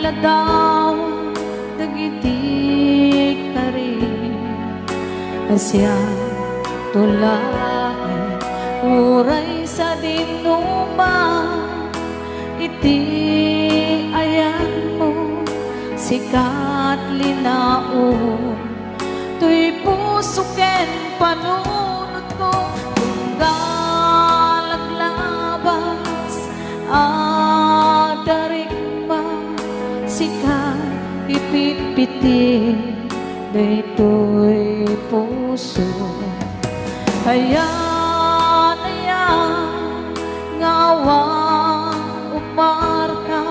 ladaw dagiti kari asya tulay uray sa dinuma iti ayan mo sikat linaon tuy puso ken panunot ko tunggalaglaban adarigma sikat ipitpiti daytoy puso kaya naya ngawa umarka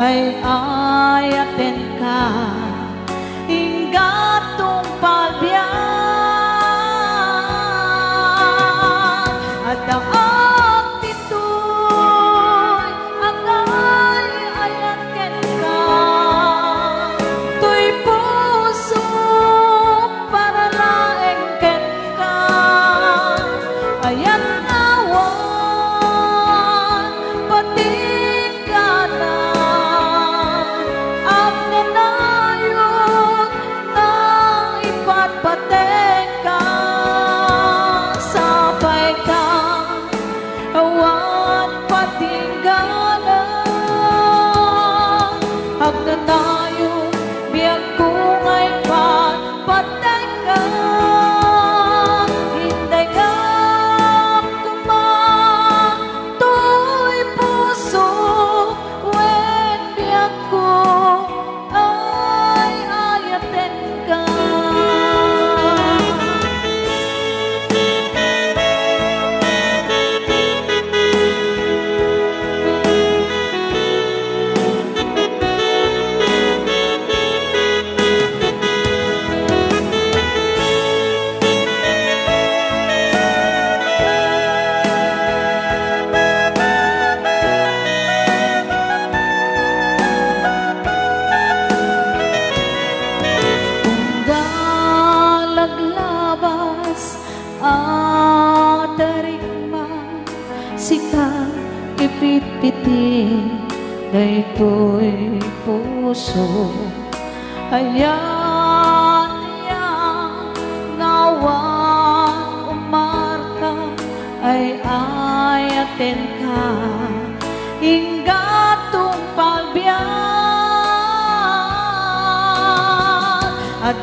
ay ayaten ka inggatong palbiyan at ang titoy agay ayaten ka tuy puso para laeng ken ka ayan ngawan patinggalan ang nanayon nang ipatpaten ka sabay ka awan patinggalan ang nanayon biyag kung ay patpaten ka hinday ka kumatoy puso wen biyag ko ay ayaten ka laglabas adarigma sika ipitpiti daytoy puso ayan yang ngawa umarka ay ayaten ka inggatong palbiyan at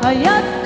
ayat